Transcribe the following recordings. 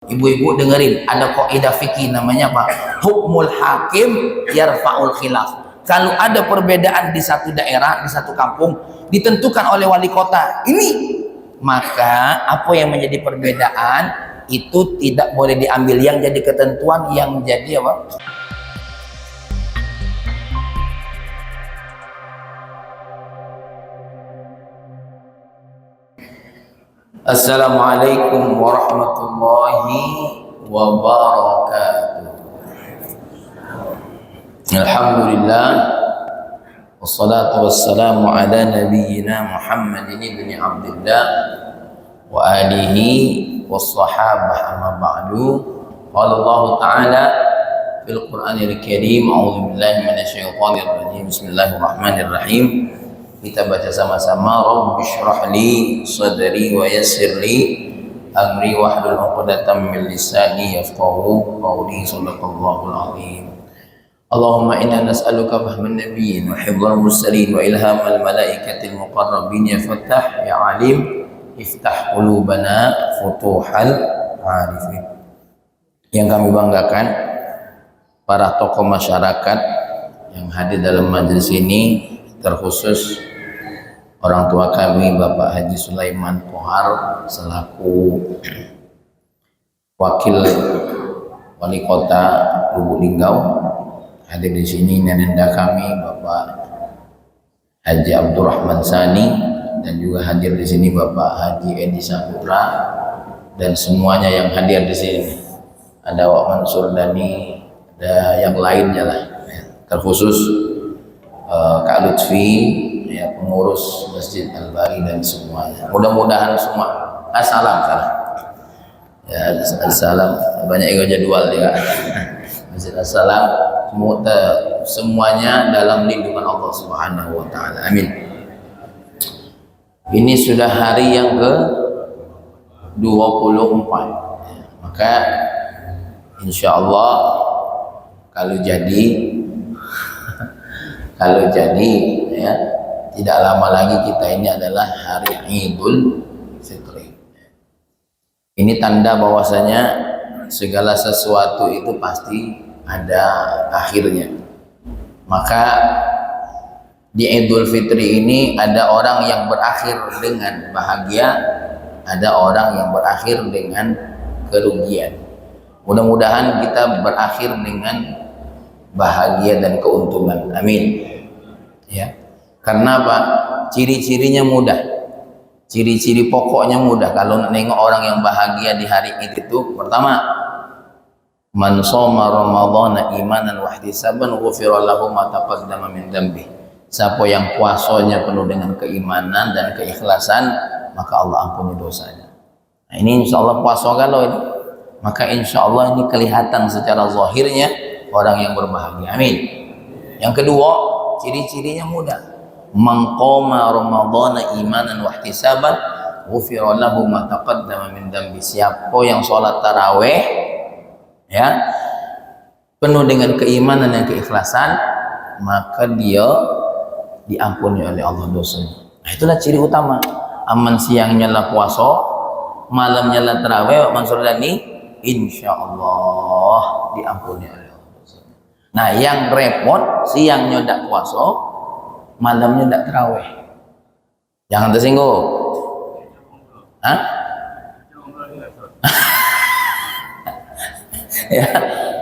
Ibu-ibu dengerin, ada kaidah fikih namanya apa? Hukmul hakim yarfa'ul khilaf. Kalau ada perbedaan di satu daerah, di satu kampung, ditentukan oleh wali kota ini, maka apa yang menjadi perbedaan itu tidak boleh diambil, yang jadi ketentuan, yang jadi apa? Assalamualaikum warahmatullahi wabarakatuh. Alhamdulillah, wassalatu wassalamu ala nabiyyina Muhammadin ibni Abdillah wa alihi wassahabah, amma ba'du. Qala Allah Ta'ala fil Qur'anil Karim, a'udzu billahi minasyaitonir rajim. Bismillahirrahmanirrahim. Kita baca sama-sama. Rabbi shrah li sadri wa yassir li amri wahlul 'uqdatam min lisani yafqahu qawli. Shadaqallahul azim. Allahumma inna nas'aluka fahman nabiyyin wa hifdzal mursalin wa ilhamal malaikatil muqarrabin. Ya Fattah ya Alim, iftah qulubana futuhal arifin. Yang kami banggakan, para tokoh masyarakat yang hadir dalam majelis ini, terkhusus orang tua kami Bapak Haji Sulaiman Pohar selaku wakil wali kota Lubuk Linggau. Hadir di sini nenenda kami Bapak Haji Abdurrahman Sani, dan juga hadir di sini Bapak Haji Edi Saputra, dan semuanya yang hadir di sini. Ada Wak Mansur Dani, ada yang lainnya lah, terkhusus Kak Lutfi, ya, pengurus Masjid Al-Bari dan semuanya. Mudah-mudahan semua assalam ya, assalam banyak yang jadwal ya. Masjid assalam semuanya dalam lindungan Allah Subhanahu wa taala. Amin. Ini sudah hari yang ke-24. Maka insya Allah kalau jadi ya, tidak lama lagi kita ini adalah hari Idul Fitri. Ini tanda bahwasanya segala sesuatu itu pasti ada akhirnya. Maka di Idul Fitri ini ada orang yang berakhir dengan bahagia, ada orang yang berakhir dengan kerugian. Mudah-mudahan kita berakhir dengan bahagia dan keuntungan. Amin. Ya, karena apa? Ciri-cirinya mudah, ciri-ciri pokoknya mudah. Kalau nengok orang yang bahagia di hari itu, pertama, man shoma ramadhana imanan wa ihtisaban ghufira lahu ma taqaddama min dzambi. Siapa yang puasanya penuh dengan keimanan dan keikhlasan, maka Allah ampuni dosanya. Nah, ini insya Allah puasa kalau ini, maka insya Allah ini kelihatan secara zahirnya orang yang berbahagia. Amin. Yang kedua, ciri-cirinya mudah. Man qama ramadhana imanan wa ihtisaban ghufira lahu ma taqaddama min dzambi. Siapa yang sholat tarawih ya penuh dengan keimanan dan keikhlasan, maka dia diampuni oleh Allah dosanya. Nah, itulah ciri utama. Aman siangnya lah puasa, malamnya lah tarawih, Mansur Dani, insya Allah diampuni oleh Allah dosanya. Nah, yang repot siangnya tidak puasa, malamnya tidak tarawih. Jangan tersinggung. Hah? Ya,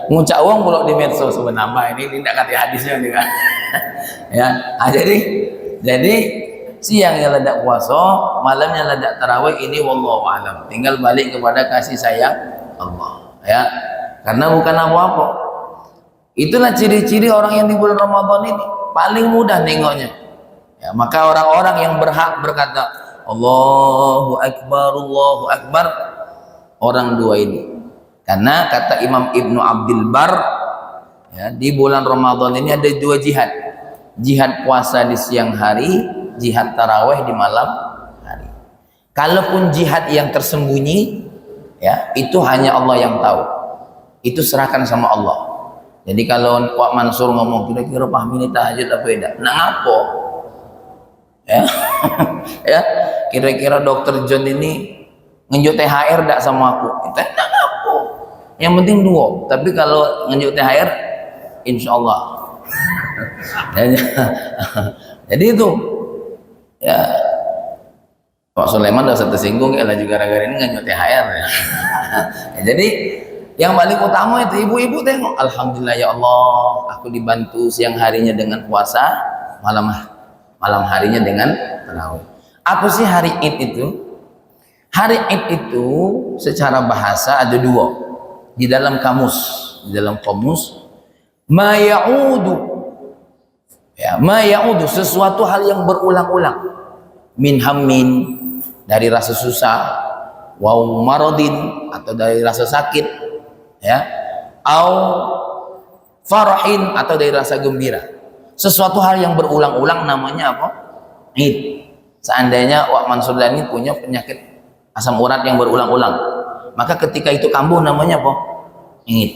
ngucap uang pula di medsos sebenarnya ini tidak kata hadisnya juga. Ya, jadi siangnya ledak puasa, malamnya ledak tarawih, ini wallahu alam. Tinggal balik kepada kasih sayang Allah, ya. Karena bukan apa-apa. Itulah ciri-ciri orang yang di bulan Ramadan ini paling mudah nengoknya. Ya, maka orang-orang yang berhak berkata Allahu Akbar, orang dua ini. Karena kata Imam Ibnu Abdul Bar, ya, di bulan Ramadan ini ada dua jihad. Jihad puasa di siang hari, jihad tarawih di malam hari. Kalaupun jihad yang tersembunyi, ya, itu hanya Allah yang tahu. Itu serahkan sama Allah. Jadi kalau Wak Mansur ngomong kira-kira paham ini tahajud apa tidak? Nah, apa? Ya, ya, kira-kira Dokter John ini ngenjut THR tidak sama aku? Kita tidak apa? Yang penting duo. Tapi kalau nganjuk THR, insya Allah. Jadi itu ya, Pak Sulaiman udah tersinggung ya juga gara-gara ini nganjuk THR ya. Jadi yang paling utama itu ibu-ibu tengok, alhamdulillah ya Allah, aku dibantu siang harinya dengan puasa, malam harinya dengan tarawih. Apa sih hari Id itu? Hari Id itu secara bahasa ada dua. Di dalam kamus ma ya'udu, ya, ma ya'udu, sesuatu hal yang berulang-ulang, min hammin, dari rasa susah, wa maradin, atau dari rasa sakit, ya, au farahin, atau dari rasa gembira. Sesuatu hal yang berulang-ulang namanya apa? Id. Seandainya Wak Mansur Dani punya penyakit asam urat yang berulang-ulang, maka ketika itu kambuh namanya apa? Id.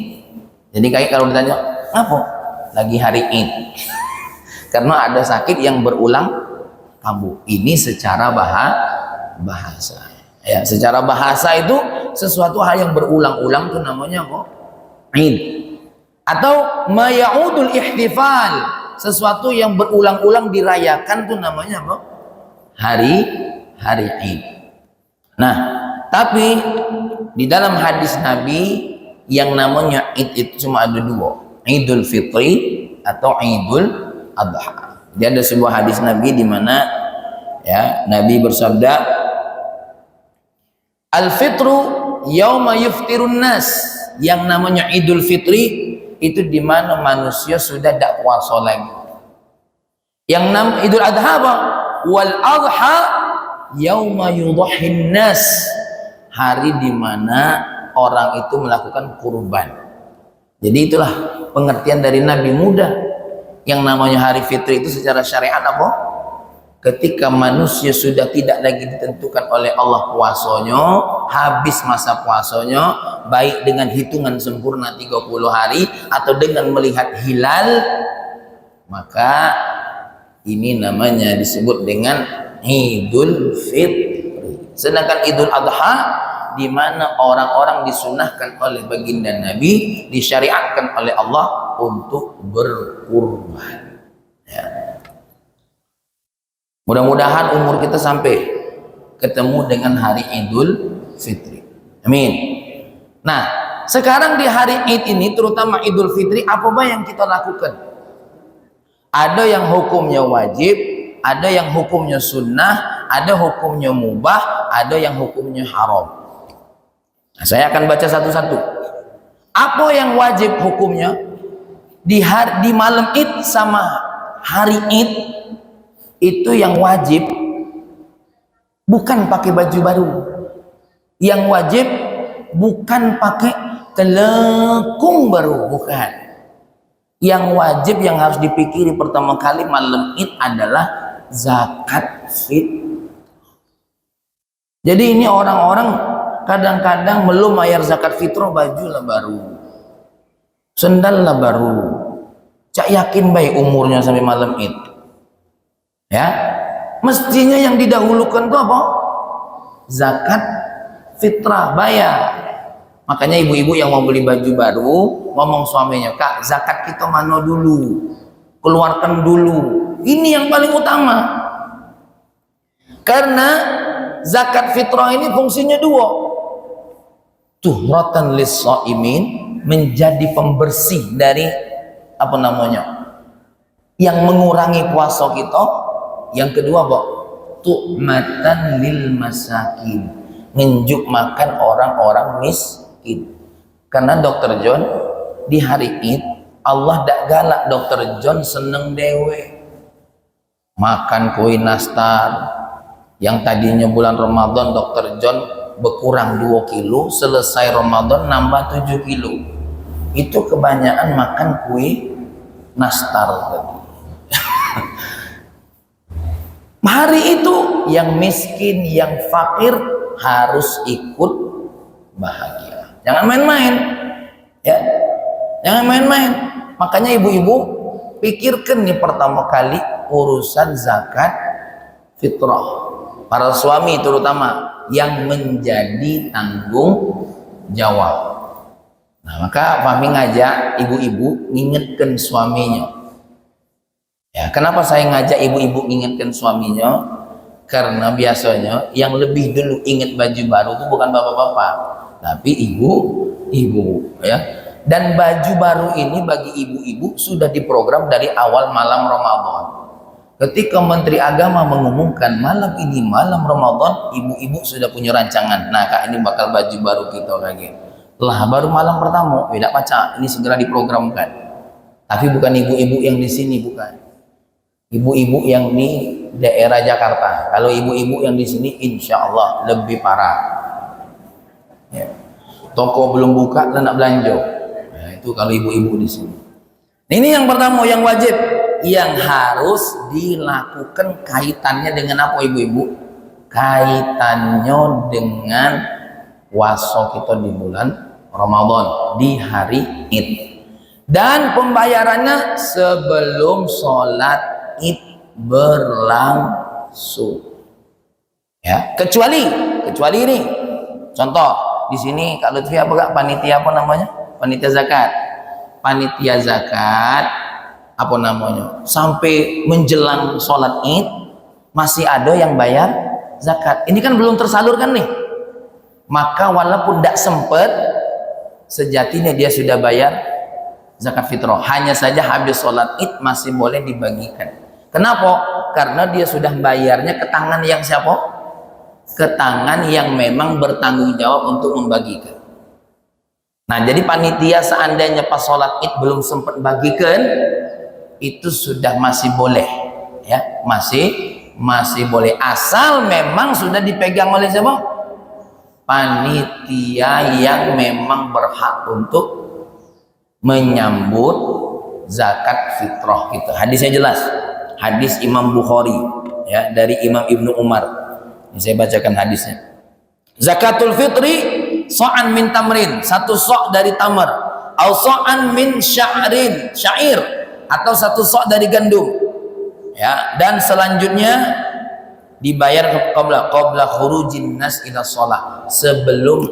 Jadi kayak kalau ditanya apa? Lagi hari Id. Karena ada sakit yang berulang kambuh. Ini secara bahasa. Ya, secara bahasa itu sesuatu hal yang berulang-ulang itu namanya apa? Id. Atau maya'udul ihtifal, sesuatu yang berulang-ulang dirayakan itu namanya apa? Hari Id. Nah, tapi di dalam hadis Nabi yang namanya Id itu cuma ada dua, Idul Fitri atau Idul Adha. Jadi ada sebuah hadis Nabi di mana ya Nabi bersabda, Al-fitru yauma yuftirun nas, yang namanya Idul Fitri itu di mana manusia sudah tidak puasa lagi. Yang namanya Idul Adha apa? Wal Adha yauma yudhhin nas, hari di mana orang itu melakukan kurban. Jadi itulah pengertian dari Nabi muda. Yang namanya hari fitri itu secara syariat apa? Ketika manusia sudah tidak lagi ditentukan oleh Allah puasanya, habis masa puasanya, baik dengan hitungan sempurna 30 hari atau dengan melihat hilal, maka ini namanya disebut dengan Idul Fitri. Sedangkan Idul Adha, di mana orang-orang disunahkan oleh baginda Nabi, disyariatkan oleh Allah untuk berkurban. Ya. Mudah-mudahan umur kita sampai ketemu dengan hari Idul Fitri. Amin. Nah, sekarang di hari Id ini, terutama Idul Fitri, apa yang kita lakukan? Ada yang hukumnya wajib, ada yang hukumnya sunnah, ada hukumnya mubah, ada yang hukumnya haram. Nah, saya akan baca satu-satu. Apa yang wajib hukumnya di malam Id sama hari Id? Itu yang wajib bukan pakai baju baru. Yang wajib bukan pakai telekung baru, bukan. Yang wajib yang harus dipikiri pertama kali malam Id adalah zakat fitrah. Jadi ini orang-orang kadang-kadang belum bayar zakat fitrah, baju lah baru, sendal lah baru. Cak yakin baik umurnya sampai malam Id. Ya, mestinya yang didahulukan itu apa? Zakat fitrah, bayar. Makanya ibu-ibu yang mau beli baju baru ngomong suaminya, Kak, zakat kita mana dulu, keluarkan dulu. Ini yang paling utama. Karena zakat fitrah ini fungsinya dua. Tuhratan lis-shaimin, menjadi pembersih dari apa namanya? Yang mengurangi puasa kita. Yang kedua, tu'matan lil masakin, ngenjuk makan orang-orang miskin. Karena Dr. John di hari Id, Allah dak galak Dr. John seneng dewe makan kue nastar. Yang tadinya bulan Ramadan Dr. John berkurang 2 kilo, selesai Ramadan nambah 7 kilo. Itu kebanyakan makan kue nastar tadi. Hari itu yang miskin, yang fakir harus ikut bahagia. Jangan main-main, ya. Jangan main-main. Makanya ibu-ibu pikirkan nih pertama kali urusan zakat fitrah. Para suami terutama yang menjadi tanggung jawab. Nah, maka Fahmi ngajak ibu-ibu ngingetkan suaminya. Ya, kenapa saya ngajak ibu-ibu ngingetkan suaminya? Karena biasanya yang lebih dulu ingat baju baru itu bukan bapak-bapak, tapi ibu-ibu, ya. Dan baju baru ini bagi ibu-ibu sudah diprogram dari awal malam Ramadan. Ketika Menteri Agama mengumumkan malam ini malam Ramadan, ibu-ibu sudah punya rancangan. Nah, Kak, ini bakal baju baru kita lagi. Lah baru malam pertama, tidak baca, ini segera diprogramkan. Tapi bukan ibu-ibu yang di sini, bukan. Ibu-ibu yang di daerah Jakarta. Kalau ibu-ibu yang di sini, insya Allah lebih parah. Ya. Toko belum buka dan nak belanja. Nah, itu kalau ibu-ibu di sini. Ini yang pertama, yang wajib, yang harus dilakukan kaitannya dengan apa, ibu-ibu? Kaitannya dengan puasa kita di bulan Ramadan, di hari Id. Dan pembayarannya sebelum sholat Id berlangsung. Ya, kecuali ini. Contoh, di sini Kak Lutfi apa Kak? Panitia apa namanya? Panitia zakat. Panitia zakat apa namanya? Sampai menjelang sholat Id masih ada yang bayar zakat. Ini kan belum tersalurkan nih. Maka walaupun tidak sempat, sejatinya dia sudah bayar zakat fitrah. Hanya saja habis sholat Id masih boleh dibagikan. Kenapa? Karena dia sudah bayarnya ke tangan yang siapa? Ke tangan yang memang bertanggung jawab untuk membagikan. Nah, jadi panitia seandainya pas sholat Id belum sempat bagikan, itu sudah masih boleh, ya, masih boleh, asal memang sudah dipegang oleh siapa? Panitia yang memang berhak untuk menyambut zakat fitrah kita. Hadisnya jelas, hadis Imam Bukhari, ya, dari Imam Ibnu Umar. Ini saya bacakan hadisnya. Zakatul fitri so'an min tamrin, satu sok dari tamar, atau so'an min syair, atau satu sok dari gandum, ya. Dan selanjutnya dibayar qabla khurujin nas ila sholat, sebelum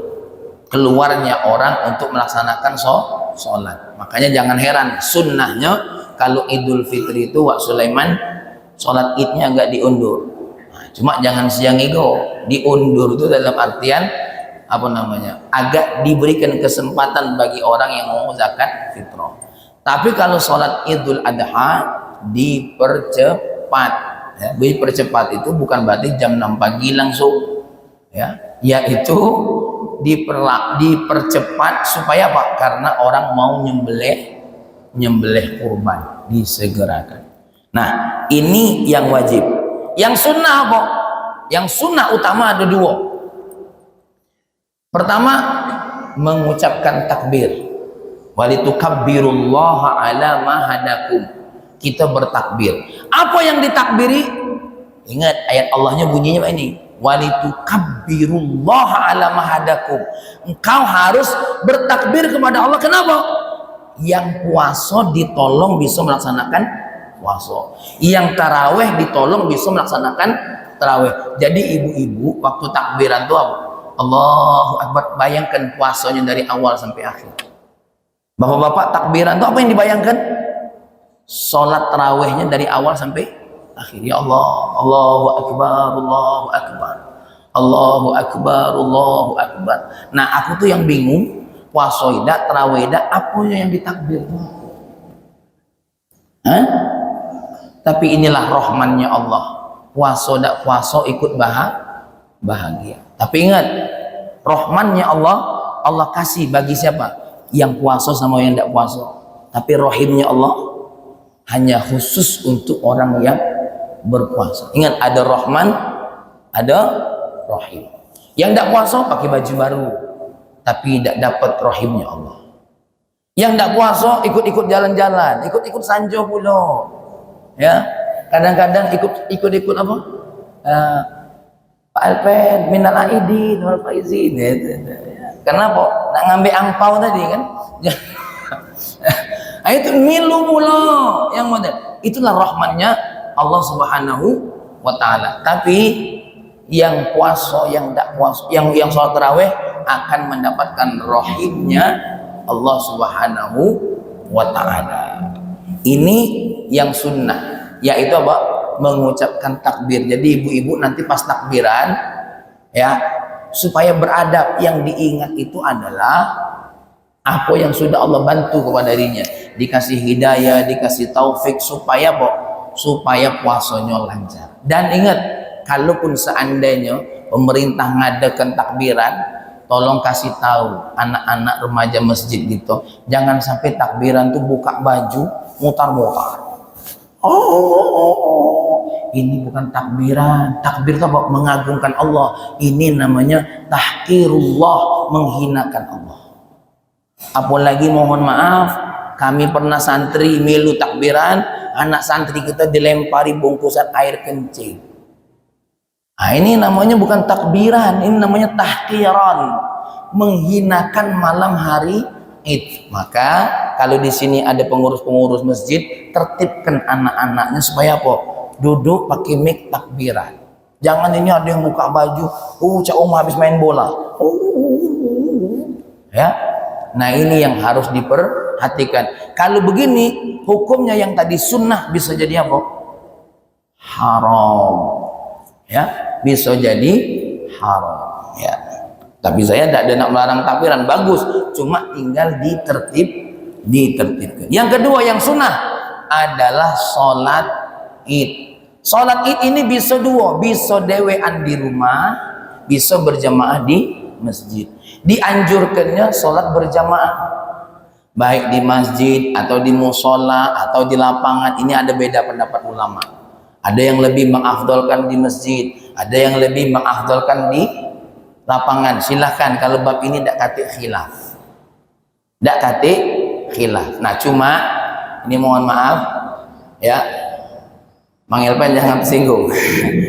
keluarnya orang untuk melaksanakan sholat. Makanya jangan heran, sunnahnya kalau Idul Fitri itu Wak Sulaiman sholat idnya agak diundur. Nah, cuma jangan siang itu diundur, itu dalam artian apa namanya, agak diberikan kesempatan bagi orang yang mau zakat fitrah. Tapi kalau sholat Idul Adha dipercepat, ya. Dipercepat itu bukan berarti jam 6 pagi langsung, ya, yaitu dipercepat supaya apa? Karena orang mau nyembelih kurban, disegerakan. Nah, ini yang wajib. Yang sunnah apa? Yang sunnah utama ada dua. Pertama, mengucapkan takbir. Walitukabbirullaha ala ma hadakum. Kita bertakbir. Apa yang ditakbiri? Ingat ayat Allahnya bunyinya ini. Walitukabbirullaha ala ma hadakum. Engkau harus bertakbir kepada Allah. Kenapa? Yang puasa ditolong bisa melaksanakan puasa, yang taraweh ditolong bisa melaksanakan taraweh. Jadi ibu-ibu waktu takbiran itu Allahu Akbar, bayangkan puasanya dari awal sampai akhir. Bapak-bapak takbiran itu apa yang dibayangkan? Sholat tarawehnya dari awal sampai akhir. Ya Allah, Allahu Akbar, Allahu Akbar, Allahu Akbar, Allahu Akbar. Nah, aku tuh yang bingung, puasa ida, taraweh ida, apanya yang ditakbir? Hah? Tapi inilah rahmannya Allah. Puasa dak puasa ikut bahagia. Tapi ingat, rahmannya Allah, Allah kasih bagi siapa? Yang puasa sama yang tidak puasa. Tapi rahimnya Allah hanya khusus untuk orang yang berpuasa. Ingat, ada rahman, ada rahim. Yang tidak puasa pakai baju baru, tapi tidak dapat rahimnya Allah. Yang tidak puasa ikut-ikut jalan-jalan, ikut-ikut sanjo pula, ya. Kadang-kadang ikut apa? Pak Alpen minal aidin wal faizin. Kenapa? Nak ngambil angpau tadi kan? Itu milu pula yang model. Itulah rahmatnya Allah Subhanahu wa taala. Tapi yang puasa, yang tidak puasa, yang sholat tarawih akan mendapatkan rahimnya Allah Subhanahu wa Ta'ala. Ini yang sunnah, yaitu apa? Mengucapkan takbir. Jadi ibu-ibu nanti pas takbiran ya, supaya beradab, yang diingat itu adalah apa yang sudah Allah bantu kepada dirinya, dikasih hidayah, dikasih taufik, supaya apa? Supaya puasanya lancar. Dan ingat, kalaupun seandainya pemerintah ngadakan takbiran, tolong kasih tahu anak-anak remaja masjid gitu, jangan sampai takbiran tuh buka baju mutar-mutar. Ini bukan takbiran. Takbir itu apa? Mengagungkan Allah. Ini namanya tahqirullah, menghinakan Allah. Apalagi mohon maaf, kami pernah santri milu takbiran, anak santri kita dilempari bungkusan air kencing. Nah, ini namanya bukan takbiran, ini namanya tahqiran, menghinakan malam hari Id. Maka kalau di sini ada pengurus-pengurus masjid, tertibkan anak-anaknya supaya apa? Duduk pakai mic takbiran. Jangan ini ada yang buka baju, Cak habis main bola. Ya. Nah, ini yang harus diperhatikan. Kalau begini, hukumnya yang tadi sunnah bisa jadi apa? Haram. Ya, bisa jadi haram. Ya. Tapi saya tidak ada nak melarang takbiran, bagus. Cuma tinggal ditertibkan. Yang kedua yang sunnah adalah sholat Id. Sholat Id ini bisa dua, bisa dewean di rumah, bisa berjamaah di masjid. Dianjurkannya sholat berjamaah, baik di masjid atau di musola atau di lapangan. Ini ada beda pendapat ulama. Ada yang lebih mengafdolkan di masjid, ada yang lebih mengafdolkan di lapangan. Silahkan, kalau bab ini tidak kata khilaf, tidak kata khilaf. Nah, cuma ini mohon maaf ya, Mang Elpan jangan tersinggung.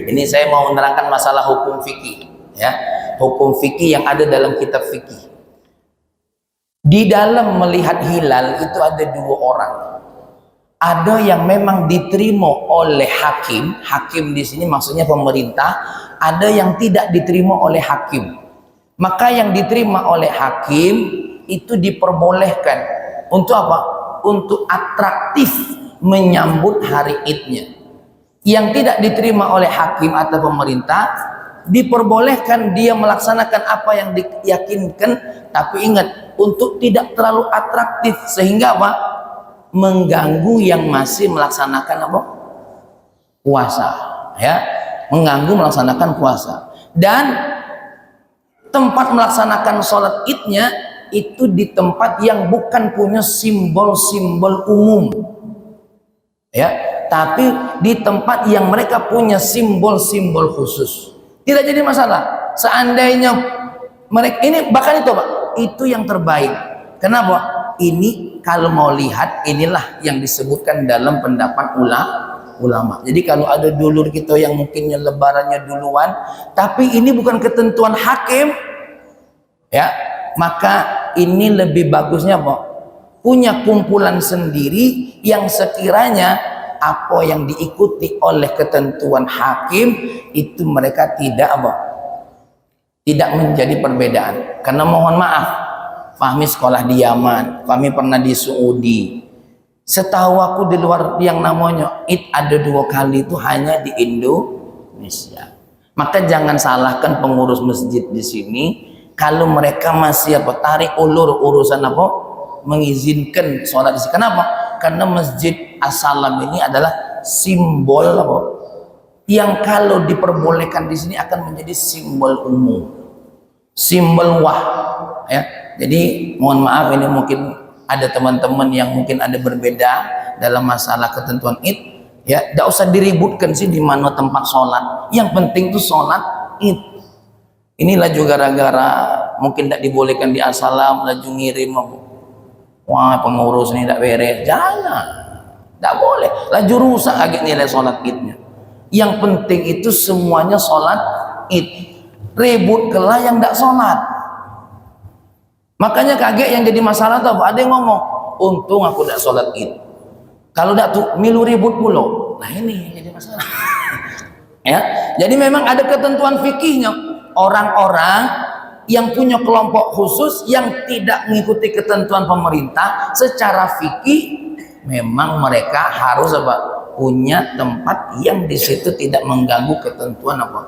Ini saya mau menerangkan masalah hukum fikih ya, hukum fikih yang ada dalam kitab fikih. Di dalam melihat hilal itu ada dua orang. Ada yang memang diterima oleh hakim, hakim di sini maksudnya pemerintah. Ada yang tidak diterima oleh hakim. Maka yang diterima oleh hakim itu diperbolehkan untuk apa? Untuk atraktif menyambut hari Idnya. Yang tidak diterima oleh hakim atau pemerintah, diperbolehkan dia melaksanakan apa yang diyakinkan, tapi ingat, untuk tidak terlalu atraktif sehingga apa? Mengganggu yang masih melaksanakan apa? Puasa, ya, mengganggu melaksanakan puasa. Dan tempat melaksanakan sholat Idnya itu di tempat yang bukan punya simbol-simbol umum, ya, tapi di tempat yang mereka punya simbol-simbol khusus. Tidak jadi masalah. Seandainya mereka ini, bahkan itu Pak, itu yang terbaik. Kenapa? Ini kalau mau lihat, inilah yang disebutkan dalam pendapat ulama. Jadi kalau ada dulur kita yang mungkinnya lebarannya duluan, tapi ini bukan ketentuan hakim, ya, maka ini lebih bagusnya Pak, punya kumpulan sendiri yang sekiranya apa yang diikuti oleh ketentuan hakim itu mereka tidak apa? Tidak menjadi perbedaan. Karena mohon maaf, Fahmi sekolah di Yaman, Fahmi pernah di Saudi. Setahu aku di luar yang namanya Id ada 2 kali itu hanya di Indonesia. Maka jangan salahkan pengurus masjid di sini kalau mereka masih apa? Tarik ulur urusan apa? Mengizinkan sholat di sini. Kenapa? Karena Masjid As-Salam ini adalah simbol apa? Yang kalau diperbolehkan di sini akan menjadi simbol umum, simbol wah, ya. Jadi mohon maaf, ini mungkin ada teman-teman yang mungkin ada berbeda dalam masalah ketentuan Id, ya. Tidak usah diributkan sih di mana tempat sholat. Yang penting itu sholat Id. Inilah juga gara-gara mungkin tidak dibolehkan di As-Salam, laju ngirim, wah pengurus ini tidak beres. Jangan, tidak boleh. Laju rusak agak nilai sholat Idnya. Yang penting itu semuanya sholat Id. Ribut kelah yang tidak sholat. Makanya kaget yang jadi masalah tuh, ada yang ngomong, untung aku tidak sholat Id. Kalau tidak tuh milu ribut pula. Nah ini yang jadi masalah. Ya, jadi memang ada ketentuan fikihnya. Orang-orang yang punya kelompok khusus yang tidak mengikuti ketentuan pemerintah secara fikih, memang mereka harus apa? Punya tempat yang di situ tidak mengganggu ketentuan apa?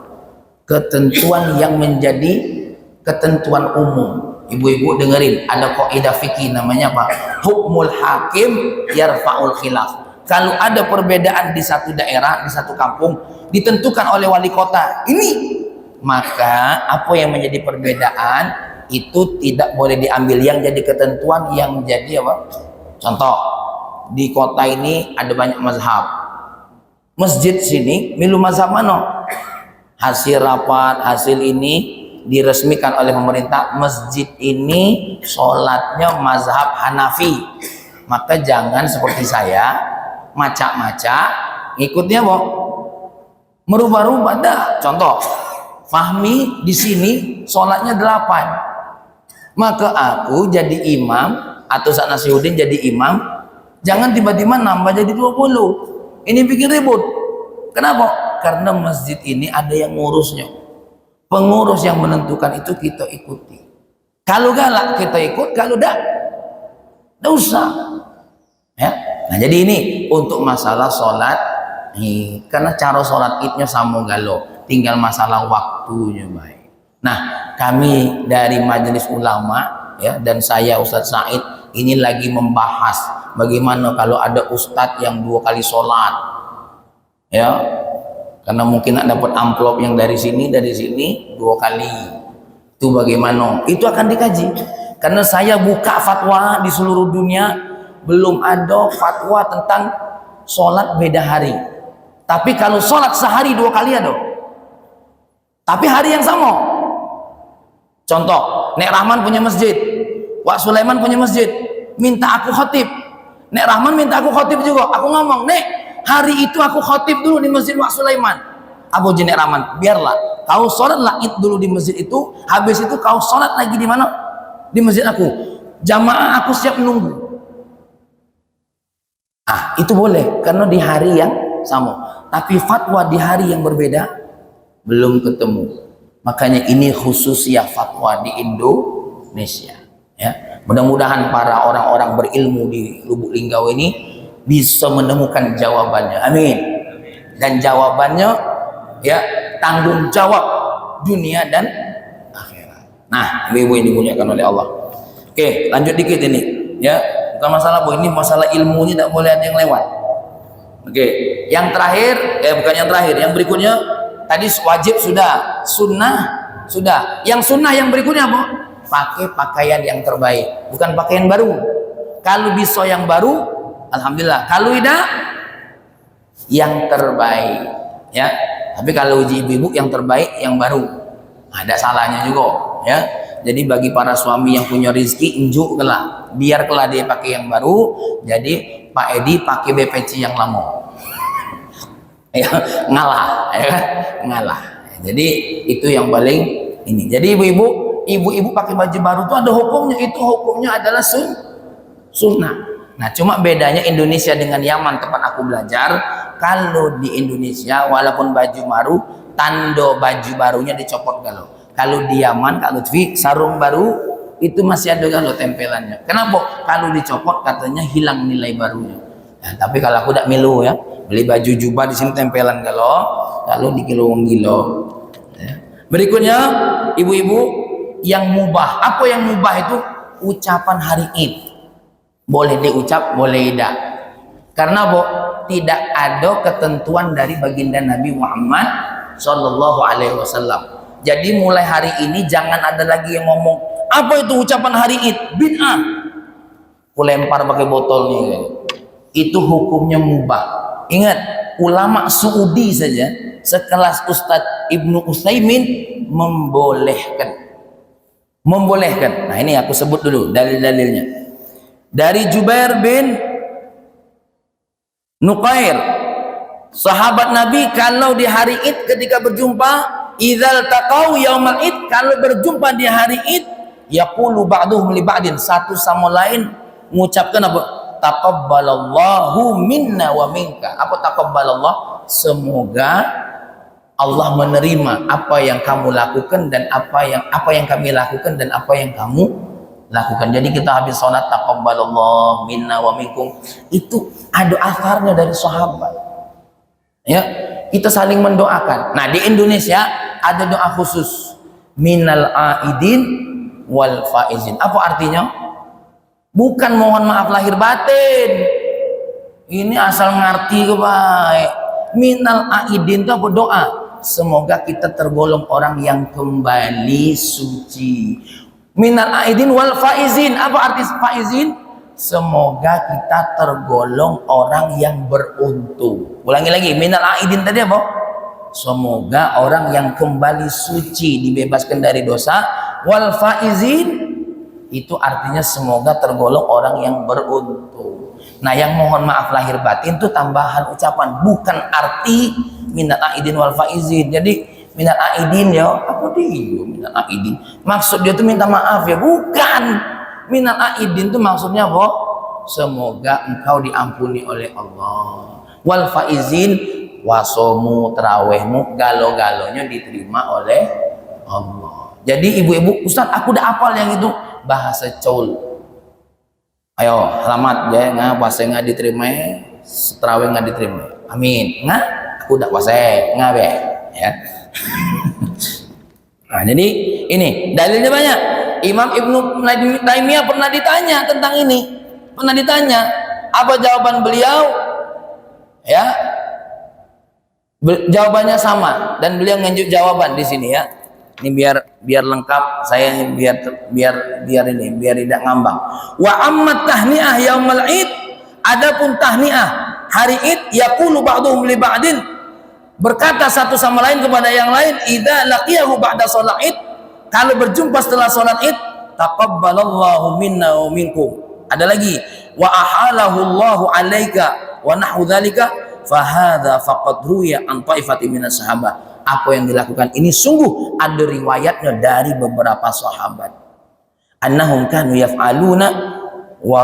Ketentuan yang menjadi ketentuan umum. Ibu-ibu dengerin, ada kaidah fikih namanya apa? Hukmul hakim yarfa'ul khilaf. Kalau ada perbedaan di satu daerah, di satu kampung, ditentukan oleh wali kota ini, maka apa yang menjadi perbedaan itu tidak boleh diambil yang jadi ketentuan, yang jadi apa? Contoh, di kota ini ada banyak mazhab. Masjid sini milu mazhab mana? Hasil rapat, hasil ini diresmikan oleh pemerintah, masjid ini sholatnya mazhab Hanafi, maka jangan seperti saya macak-macak ngikutnya kok merubah-rubah. Dah contoh, Fahmi di sini sholatnya 8, maka aku jadi imam atau Ustaz Nasiruddin jadi imam, jangan tiba-tiba nambah jadi 20. Ini bikin ribut. Kenapa? Karena masjid ini ada yang ngurusnya. Pengurus yang menentukan itu kita ikuti. Kalau galak kita ikut, kalau tidak usah. Ya. Nah, jadi ini untuk masalah sholat id, karena cara sholat idnya sama galo, tinggal masalah waktunya baik. Nah, kami dari Majelis Ulama ya, dan saya Ustadz Said ini lagi membahas bagaimana kalau ada ustadz yang 2 kali sholat, ya. Karena mungkin ada dapat amplop yang dari sini 2 kali, itu bagaimana? Itu akan dikaji. Karena saya buka fatwa di seluruh dunia, belum ada fatwa tentang sholat beda hari. Tapi kalau sholat sehari 2 kali ada, tapi hari yang sama. Contoh, Nek Rahman punya masjid, Wak Sulaiman punya masjid, minta aku khotib. Nek Rahman minta aku khotib juga. Aku ngomong, Nek, hari itu aku khotib dulu di masjid Wak Sulaiman. Abu Jenek Rahman, biarlah kau sholatlah id dulu di masjid itu, habis itu kau sholat lagi di mana? Di masjid aku. Jamaah aku siap menunggu. Ah, itu boleh karena di hari yang sama. Tapi fatwa di hari yang berbeda belum ketemu. Makanya ini khususnya fatwa di Indonesia. Ya, mudah-mudahan para orang-orang berilmu di Lubuk Linggau ini bisa menemukan jawabannya. Amin. Dan jawabannya ya tanggung jawab dunia dan akhirat. Nah, ibu-ibu yang dimuliakan oleh Allah. Oke, lanjut dikit ini. Ya, bukan masalah bu, ini masalah ilmu, ini tidak boleh ada yang lewat. Oke, yang terakhir, bukan yang terakhir, yang berikutnya tadi wajib sudah, sunnah sudah. Yang sunnah yang berikutnya apa? Pakai pakaian yang terbaik, bukan pakaian baru. Kalau bisa yang baru, alhamdulillah. Kalau tidak, yang terbaik. Ya. Tapi kalau uji ibu-ibu yang terbaik yang baru, ada salahnya juga, ya. Jadi bagi para suami yang punya rezeki, injuk kelak, biar kelak dia pakai yang baru. Jadi Pak Edi pakai BPC yang lama, ya, ngalah, ya, ngalah. Jadi itu yang paling ini. Jadi ibu-ibu pakai baju baru itu ada hukumnya, itu hukumnya adalah sunnah. Nah, cuma bedanya Indonesia dengan Yaman tempat aku belajar. Kalau di Indonesia walaupun baju baru, tanda baju barunya dicopot galau. Kalau di Yaman, Kak Lutfi, sarung baru itu masih ada galau tempelannya. Kenapa? Kalau dicopot katanya hilang nilai barunya. Nah, tapi kalau aku tidak milu ya, beli baju jubah di sini tempelan galau, kalau di kilo gilo. Ya. Berikutnya, ibu-ibu yang mubah. Apa yang mubah itu? Ucapan hari Id. Boleh diucap, boleh tidak. Karena tidak ada ketentuan dari baginda Nabi Muhammad Sallallahu Alaihi Wasallam. Jadi mulai hari ini jangan ada lagi yang ngomong apa itu ucapan hari Id, bid'ah. Aku lempar pakai botol nih. Itu hukumnya mubah. Ingat, ulama Saudi saja sekelas Ustadz Ibnu Utsaimin membolehkan. Nah, ini aku sebut dulu dalil-dalilnya. Dari Jubair bin Nuqair, sahabat Nabi, kalau di hari Id ketika berjumpa, idzal taqau yaumal Id, kalau berjumpa di hari Id, yaqulu ba'duhum li ba'din, satu sama lain mengucapkan apa? Taqabbalallahu minna wa minka. Apa taqabbalallah? Semoga Allah menerima apa yang kamu lakukan dan apa yang kami lakukan dan apa yang kamu lakukan. Jadi kita habis sholat taqabbalallah minna wa minkum, itu ada asarnya dari sahabat. Ya, kita saling mendoakan. Nah, di Indonesia ada doa khusus, minal aidin wal faizin. Apa artinya? Bukan mohon maaf lahir batin. Ini asal ngerti ke baik. Minal aidin itu apa? Doa. Semoga kita tergolong orang yang kembali suci. Minal aidin wal faizin. Apa arti faizin? Semoga kita tergolong orang yang beruntung. Ulangi lagi, minal aidin tadi apa? Semoga orang yang kembali suci, dibebaskan dari dosa. Wal faizin itu artinya semoga tergolong orang yang beruntung. Nah, yang mohon maaf lahir batin itu tambahan ucapan, bukan arti minal aidin wal faizin. Jadi minal aidin ya, apa dia minal aidin? Maksud dia tuh minta maaf ya, bukan. Minal aidin itu maksudnya apa? Semoga engkau diampuni oleh Allah. Wal faizin, wasomu, terawihmu, galo-galonya diterima oleh Allah. Jadi ibu-ibu, Ustaz aku udah hafal yang itu, bahasa Col. Ayo selamat ya, nggak puasa nggak diterima, terawih nggak diterima. Amin. Nggak, aku udah puasa nggak be ya. Nah, jadi ini dalilnya banyak. Imam Ibnu Taimiyah pernah ditanya tentang ini, pernah ditanya, apa jawaban beliau? Ya, jawabannya sama dan beliau nganjuk jawaban di sini ya. Ini biar lengkap, saya biar tidak ngambang. Wa ammat tahniah yaumul id, adapun tahniah hari id, yaqulu ba'dhum li ba'din, berkata satu sama lain kepada yang lain, idza laqiyahu ba'da shalat id, kalau berjumpa setelah salat id, taqabbalallahu minna wa minkum. Ada lagi, wa ahalahu Allahu alaika wa nahwu dzalika, fa hadza faqad ruya an ta'ifatin minas sahabah. Apa yang dilakukan ini sungguh ada riwayatnya dari beberapa sahabat. Annahum kanu yaf'aluna wa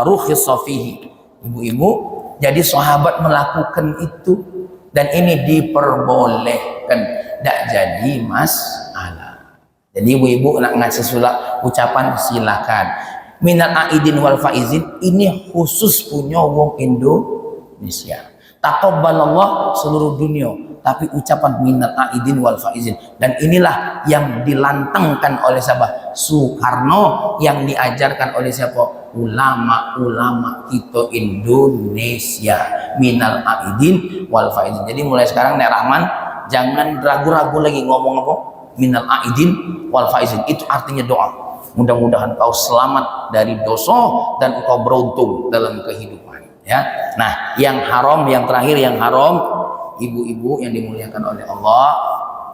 rukhisa fihi. Ibu-ibu, jadi sahabat melakukan itu dan ini diperbolehkan, tidak jadi masalah. Jadi ibu-ibu nak ngasih surat ucapan silakan. Minal aidin wal faizin ini khusus punya wong Indonesia. Taqabbalallah seluruh dunia, tapi ucapan minal aidin wal faizin, dan inilah yang dilantangkan oleh siapa? Soekarno, yang diajarkan oleh siapa? Ulama-ulama kita Indonesia, minal aidin wal faizin. Jadi mulai sekarang Nek Rahman jangan ragu-ragu lagi ngomong apa minal aidin wal faizin, itu artinya doa. Mudah-mudahan kau selamat dari dosa dan engkau beruntung dalam kehidupan. Ya, nah yang haram, yang terakhir yang haram, ibu-ibu yang dimuliakan oleh Allah,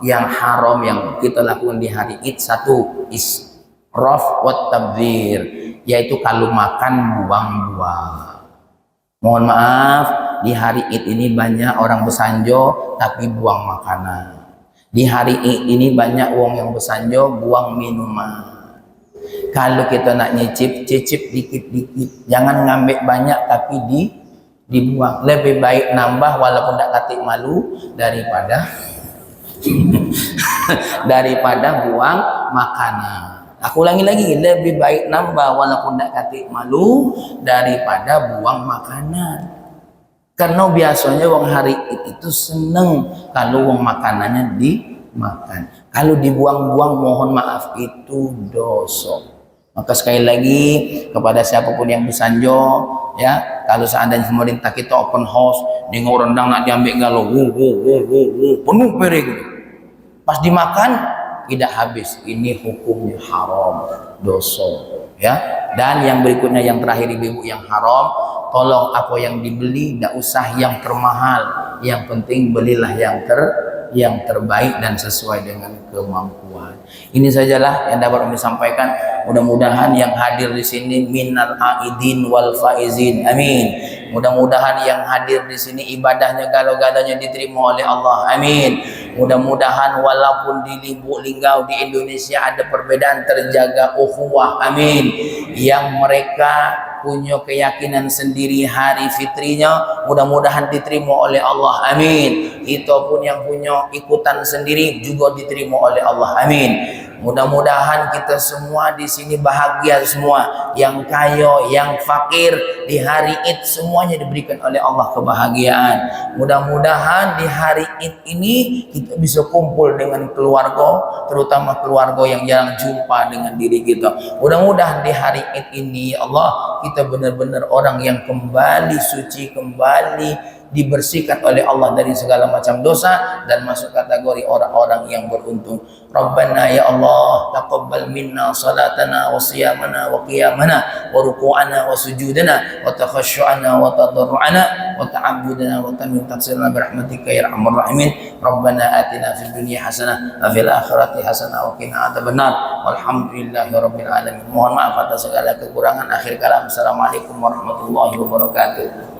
yang haram yang kita lakukan di hari Id, satu israf wa tabdzir, yaitu kalau makan buang-buang. Mohon maaf, di hari Id ini banyak orang bersanjo tapi buang makanan. Di hari Id ini banyak orang yang bersanjo buang minuman. Kalau kita nak nyicip, cicip dikit-dikit, jangan ngambil banyak tapi dibuang. Lebih baik nambah walaupun tak katik malu daripada buang makanan. Aku ulangi lagi, lebih baik nambah walaupun tak katik malu daripada buang makanan. Karena biasanya wong hari itu seneng kalau wong makanannya dimakan. Kalau dibuang-buang, mohon maaf, itu dosa. Maka sekali lagi kepada siapapun yang bersanjo, ya, kalau seandainya pemerintah kita open house, dengar rendang nak diambil galau, penuh piring, pas dimakan tidak habis, ini hukumnya haram, dosa, ya. Dan yang berikutnya, yang terakhir ibu-ibu, yang haram, tolong apa yang dibeli tidak usah yang termahal, yang penting belilah yang terbaik dan sesuai dengan kemampuan. Ini sajalah yang dapat kami sampaikan. Mudah-mudahan yang hadir di sini minal aidin wal faizin. Amin. Mudah-mudahan yang hadir di sini ibadahnya galo-galonya diterima oleh Allah. Amin. Mudah-mudahan walaupun di Limbuk Linggau di Indonesia ada perbedaan, terjaga ukhuwah. Amin. Yang mereka punya keyakinan sendiri hari fitrinya, mudah-mudahan diterima oleh Allah, amin. Kita pun yang punya ikutan sendiri juga diterima oleh Allah, amin. Mudah-mudahan kita semua di sini bahagia semua, yang kaya, yang fakir, di hari Id semuanya diberikan oleh Allah kebahagiaan. Mudah-mudahan di hari Id ini kita bisa kumpul dengan keluarga, terutama keluarga yang jarang jumpa dengan diri kita. Mudah-mudahan di hari Id ini ya Allah, kita benar-benar orang yang kembali suci, kembali dibersihkan oleh Allah dari segala macam dosa dan masuk kategori orang-orang yang beruntung. Rabbana ya Allah, taqabbal minna salatana wa siyamana wa qiyamana wa ruku'ana wa sujudana wa takhasyu'ana wa tadarru'ana wa ta'abbudana wa tamim taqsirna birahmatika ya arhamar rahimin. Rabbana atina fid dunya hasanah wa fil akhirati hasanah wa qina adzabannar. Walhamdulillahi rabbil alamin. Mohon maaf atas segala kekurangan. Akhir kalam. Assalamualaikum warahmatullahi wabarakatuh.